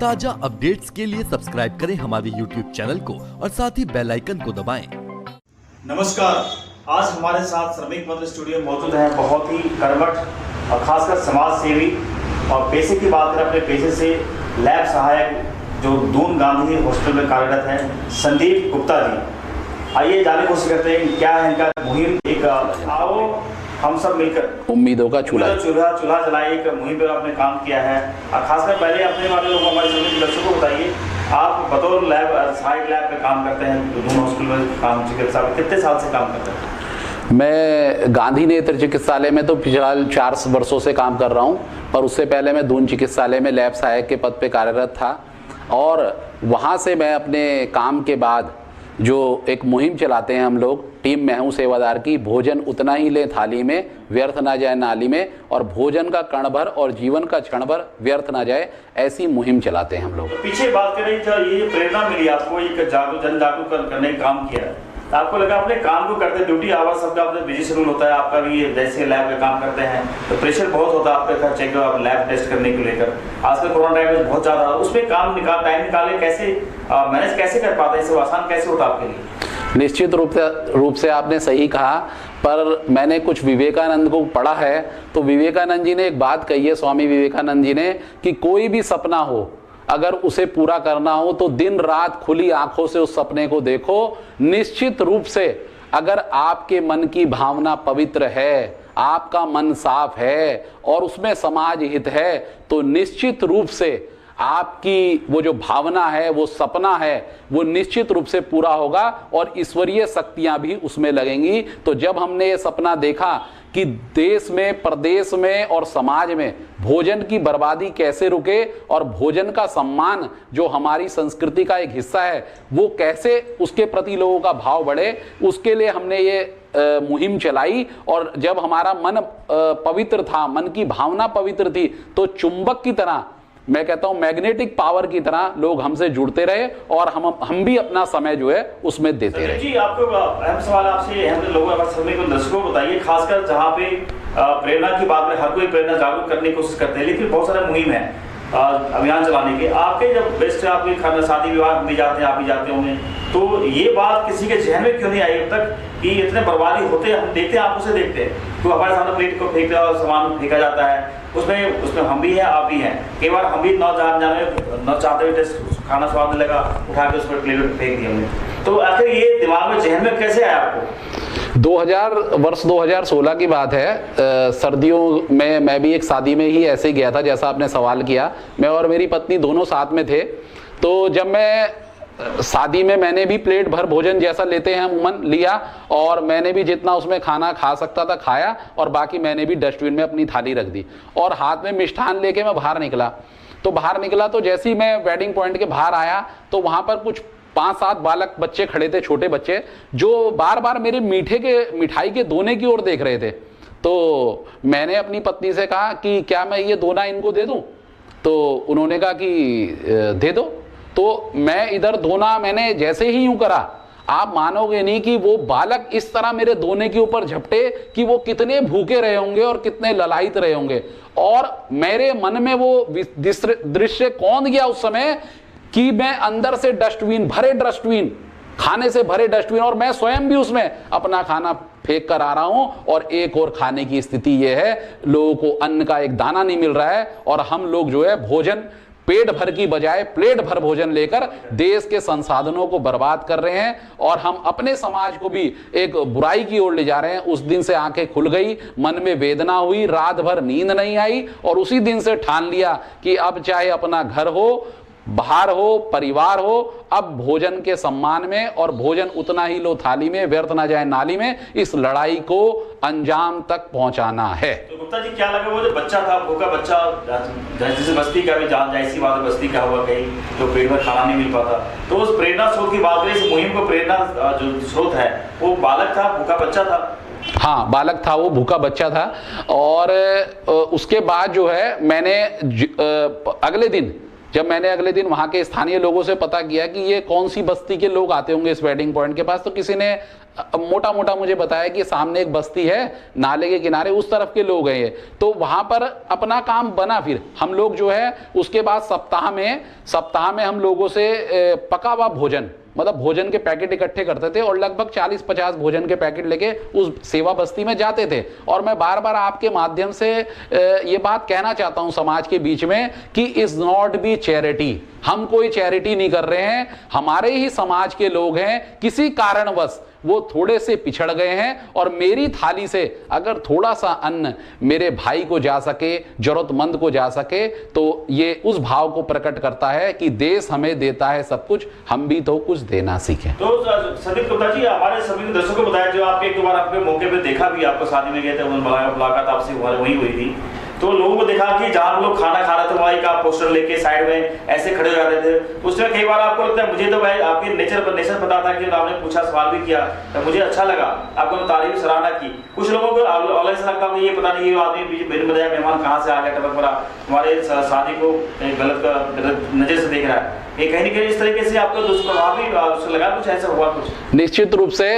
ताजा अपडेट्स के लिए सब्सक्राइब करें हमारे YouTube चैनल को और साथ ही बेल आइकन को दबाएं। नमस्कार, आज हमारे साथ श्रमिक मंत्र स्टूडियो में मौजूद हैं बहुत ही कर्मठ और खासकर समाज सेवी और पेशे की बात करें अपने पेशे से लैब सहायक जो दून गांधी हॉस्पिटल में कार्यरत हैं संदीप गुप्ता जी। आइए जानने की कोशिश करते हैं क्या है इनका मुहिम। एक आओ हम सब मिलकर उम्मीदों का चूल्हा जलाए एक मुहिम पर आपने काम किया है। और खासकर पहले अपने वाले लोग हमारे सभी दर्शकों को बताइए, आप बतौर लैब सहायक लैब में काम करते हैं दून हॉस्पिटल में काम चिकित्सा में कितने साल से काम करते हैं? मैं गांधी नेत्र चिकित्सालय में तो फिलहाल 4 वर्षों से काम कर रहा हूं, पर उससे पहले मैं दून चिकित्सालय में लैब सहायक के पद पे कार्यरत था। और वहां से मैं अपने काम के बाद जो एक मुहिम चलाते हैं हम लोग, टीम मैं हूँ सेवादार की, भोजन उतना ही ले थाली में, व्यर्थ ना जाए नाली में, और भोजन का कण भर और जीवन का क्षण भर व्यर्थ ना जाए, ऐसी मुहिम चलाते हैं हम लोग। पीछे बात करें जो ये प्रेरणा मिली आपको, एक जन जागरूक करने का काम किया, आपको लगा अपने काम को करते, ड्यूटी आवर्स सबका अपना बिजी शेड्यूल होता है, आपका भी जैसे लैब का काम करते हैं तो प्रेशर बहुत होता है आपका, चेक आप लैब टेस्ट करने को लेकर आजकल कोरोना टाइम में बहुत ज़्यादा, उसमें टाइम निकाले कैसे मैनेज कैसे कर पाते हैं, इससे आसान कैसे होता आपके लिए? निश्चित रूप से आपने सही कहा, पर मैंने कुछ विवेकानंद को पढ़ा है तो विवेकानंद जी ने एक बात कही है, स्वामी विवेकानंद जी ने, कि कोई भी सपना हो अगर उसे पूरा करना हो तो दिन रात खुली आंखों से उस सपने को देखो। निश्चित रूप से अगर आपके मन की भावना पवित्र है, आपका मन साफ है और उसमें समाज हित है, तो निश्चित रूप से आपकी वो जो भावना है, वो सपना है, वो निश्चित रूप से पूरा होगा और ईश्वरीय शक्तियां भी उसमें लगेंगी। तो जब हमने ये सपना देखा कि देश में, प्रदेश में और समाज में भोजन की बर्बादी कैसे रुके और भोजन का सम्मान जो हमारी संस्कृति का एक हिस्सा है वो कैसे उसके प्रति लोगों का भाव बढ़े, उसके लिए हमने ये मुहिम चलाई। और जब हमारा मन पवित्र था, मन की भावना पवित्र थी, तो चुंबक की तरह, मैं कहता हूं मैग्नेटिक पावर की तरह लोग हमसे जुड़ते रहे और हम भी अपना समय जो है उसमें देते रहे। जी, आपको अहम सवाल आपसे, अहम लोगों को दर्शकों को बताइए, खासकर जहाँ पे प्रेरणा की बात में हर कोई प्रेरणा जागरूक करने की कोशिश करते हैं, लेकिन बहुत सारे मुहिम है अभियान चलाने के, आपके जब बेस्ट आपके खाना शादी विवाह भी जाते हैं, आप भी जाते होंगे, तो ये बात किसी के जहन में क्यों नहीं आई अब तक कि इतने बर्बादी होते हैं? हम देखते हैं, आंखों से देखते हैं, तो हमारे सामने प्लेट को फेंक और सामान फेंका जाता है, उसमें हम भी हैं, आप भी हैं, कई बार हम भी न चाहते हुए खाना स्वाद लगा उठा के उस पर प्लेट फेंक दिया हमने। तो आखिर ये दिमाग में जहन में कैसे आया आपको? 2016 की बात है, सर्दियों में मैं भी एक शादी में ही ऐसे ही गया था जैसा आपने सवाल किया। मैं और मेरी पत्नी दोनों साथ में थे। तो जब मैं शादी में, मैंने भी प्लेट भर भोजन जैसा लेते हैं अमूमन लिया और मैंने भी जितना उसमें खाना खा सकता था खाया और बाकी मैंने भी डस्टबिन में अपनी थाली रख दी और हाथ में मिष्ठान लेके मैं बाहर निकला। तो जैसे ही मैं वेडिंग पॉइंट के बाहर आया तो वहां पर कुछ 5-7 बालक बच्चे खड़े थे, छोटे बच्चे, जो बार बार मेरे मिठाई के दोने की ओर देख रहे थे। तो मैंने अपनी पत्नी से कहा कि क्या मैं ये दोना इनको दे दूं? तो उन्होंने कहा कि दे दो। तो मैं इधर दोना मैंने जैसे ही यूं करा, आप मानोगे नहीं कि वो बालक इस तरह मेरे दोने के ऊपर झपटे कि वो कितने भूखे रहे होंगे और कितने ललायित रहे होंगे। और मेरे मन में वो दृश्य कौंध गया उस समय कि मैं अंदर से डस्टबिन, खाने से भरे डस्टबिन, और मैं स्वयं भी उसमें अपना खाना फेंक कर आ रहा हूं और एक और खाने की स्थिति यह है, लोगों को अन्न का एक दाना नहीं मिल रहा है और हम लोग जो है भोजन पेट भर की बजाय प्लेट भर भोजन लेकर देश के संसाधनों को बर्बाद कर रहे हैं और हम अपने समाज को भी एक बुराई की ओर ले जा रहे हैं। उस दिन से आंखें खुल गई, मन में वेदना हुई, रात भर नींद नहीं आई और उसी दिन से ठान लिया कि अब चाहे अपना घर हो, बाहर हो, परिवार हो, अब भोजन के सम्मान में और भोजन उतना ही लो थाली में, व्यर्थ ना जाए नाली में, इस लड़ाई को अंजाम तक पहुंचाना है। तो गुप्ता जी, क्या लगा वो जो बच्चा था, भूखा बच्चा, जैसे बस्ती का भी जाहिर बात है, बस्ती का हुआ कहीं तो पेट में खाना नहीं मिल पाता, तो उस प्रेरणा स्रोत की बात करें, इस मुहिम को प्रेरणा जो स्रोत है वो बालक था, भूखा बच्चा था? हाँ, बालक था, वो भूखा बच्चा था। और उसके बाद जो है मैंने अगले दिन जब मैंने अगले दिन वहां के स्थानीय लोगों से पता किया कि ये कौन सी बस्ती के लोग आते होंगे इस वेडिंग पॉइंट के पास, तो किसी ने मोटा मोटा मुझे बताया कि सामने एक बस्ती है नाले के किनारे, उस तरफ के लोग हैं ये। तो वहां पर अपना काम बना। फिर हम लोग जो है उसके बाद सप्ताह में हम लोगों से पका हुआ भोजन, मतलब भोजन के पैकेट इकट्ठे करते थे और लगभग 40-50 भोजन के पैकेट लेके उस सेवा बस्ती में जाते थे। और मैं बार बार आपके माध्यम से ये बात कहना चाहता हूं समाज के बीच में कि इज नॉट बी चैरिटी, हम कोई चैरिटी नहीं कर रहे हैं, हमारे ही समाज के लोग हैं, किसी कारणवश वो थोड़े से पिछड़ गए हैं और मेरी थाली से अगर थोड़ा सा अन्न मेरे भाई को जा सके, जरूरतमंद को जा सके, तो ये उस भाव को प्रकट करता है कि देश हमें देता है सब कुछ, हम भी तो कुछ देना सीखें। तो संदीप गुप्ता जी, हमारे सभी दर्शकों को बताया, जो आपके एक बार आपके मौके पे देखा भी, आपको शादी में गए थे, मुलाकात आपसे वही हुई थी, तो लोगों को देखा कि जहां हम लोग खाना खा रहे थे वहीं का पोस्टर लेके साइड में ऐसे खड़े हो जाते थे। उसमें कई बार आपको लगता है, मुझे तो भाई आपकी नेचर पता था कि आपने पूछा, सवाल भी किया, तो मुझे अच्छा लगा, आपको तारीफ सराहना की। कुछ लोगों को ऑनलाइन से लगता है ये पता नहीं ये आदमी मेरे बताया मेहमान कहाँ से आ गया, टपक पड़ा, हमारे शादी को गलत नजर से देख रहा है, ये कहीं ना कहीं इस तरीके से आपको दुष्प्रभाव भी लगा, कुछ ऐसा हुआ कुछ? निश्चित रूप से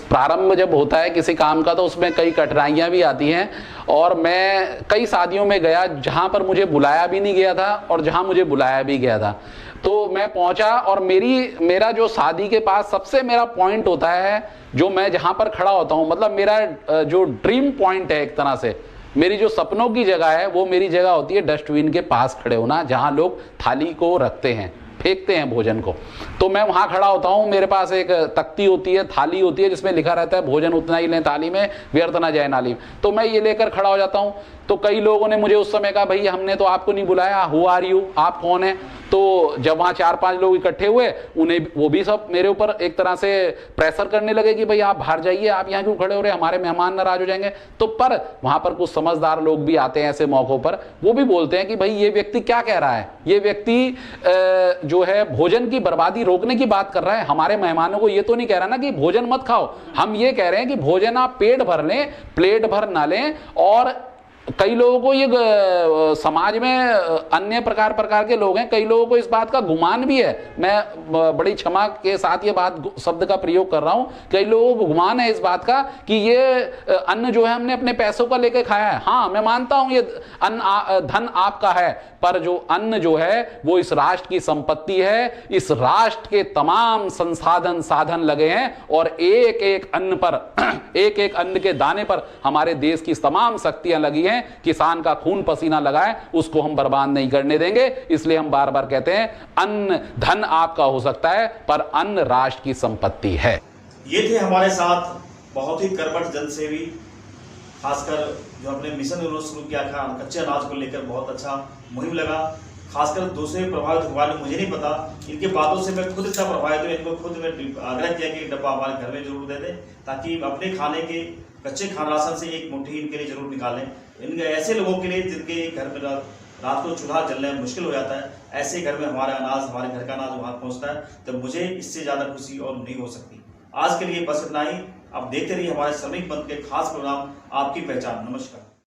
प्रारंभ जब होता है किसी काम का तो उसमें कई कठिनाइयां भी आती हैं। और मैं कई शादियों में गया जहां पर मुझे बुलाया भी नहीं गया था और जहां मुझे बुलाया भी गया था। तो मैं पहुंचा और मेरा जो शादी के पास सबसे मेरा पॉइंट होता है, जो मैं जहां पर खड़ा होता हूं, मतलब मेरा जो ड्रीम पॉइंट है, एक तरह से मेरी जो सपनों की जगह है, वो मेरी जगह होती है डस्टबिन के पास खड़े होना, जहां लोग थाली को रखते हैं, फेंकते हैं भोजन को। तो मैं वहां खड़ा होता हूं, मेरे पास एक तख्ती होती है, थाली होती है, जिसमें लिखा रहता है भोजन उतना ही लें थाली में, व्यर्थ ना जाए नाली में। तो मैं ये लेकर खड़ा हो जाता हूं। तो कई लोगों ने मुझे उस समय कहा, भाई हमने तो आपको नहीं बुलाया, हु आर यू, आप कौन है? तो जब वहां 4-5 लोग इकट्ठे हुए, उन्हें वो भी सब मेरे ऊपर एक तरह से प्रेशर करने लगे कि भाई आप बाहर जाइए, आप यहाँ क्यों खड़े हो रहे हैं, हमारे मेहमान नाराज हो जाएंगे। तो पर वहां पर कुछ समझदार लोग भी आते हैं ऐसे मौकों पर, वो भी बोलते हैं कि भाई ये व्यक्ति क्या कह रहा है, ये व्यक्ति जो है भोजन की बर्बादी रोकने की बात कर रहा है, हमारे मेहमानों को ये तो नहीं कह रहा ना कि भोजन मत खाओ। हम ये कह रहे हैं कि भोजन आप पेट भर लें, प्लेट भर ना लें। और कई लोगों को ये समाज में अन्य प्रकार के लोग हैं, कई लोगों को इस बात का गुमान भी है, मैं बड़ी क्षमा के साथ ये बात शब्द का प्रयोग कर रहा हूं, कई लोगों को गुमान है इस बात का कि ये अन्न जो है हमने अपने पैसों का लेकर खाया है। हाँ, मैं मानता हूं ये धन आपका है, पर जो अन्न जो है वो इस राष्ट्र की संपत्ति है, इस राष्ट्र के तमाम संसाधन साधन लगे हैं और एक एक अन्न पर एक एक अन्न के दाने पर हमारे देश की तमाम शक्तियां लगी हैं। किसान का खून पसीना लगा है, उसको हम बर्बाद नहीं करने देंगे। इसलिए हम बार बार कहते हैं, अन्न धन आपका हो सकता है पर अन्न राष्ट्र की संपत्ति है। ये थे हमारे साथ बहुत ही कर्मठ जनसेवी, खासकर जो अपने मिशन उन्होंने शुरू किया था कच्चे अनाज को लेकर, बहुत अच्छा मुहिम लगा। खासकर दूसरे प्रभावित हुआ मुझे नहीं पता, इनके बातों से मैं खुद इतना प्रभावित हूँ। इनको खुद मैं आग्रह किया कि डब्बा हमारे घर में जरूर दे दें, ताकि अपने खाने के कच्चे खाना राशन से एक मुट्ठी इनके लिए जरूर निकालें। इनके ऐसे लोगों के लिए जिनके घर में रात को चूल्हा जलने में मुश्किल हो जाता है, ऐसे घर में हमारा अनाज, हमारे घर का अनाज वहां पहुंचता है, तो मुझे इससे ज्यादा खुशी और नहीं हो सकती। आज के लिए बस इतना ही। आप देखते रहिए हमारे श्रमिक पंथ के खास प्रोग्राम आपकी पहचान। नमस्कार।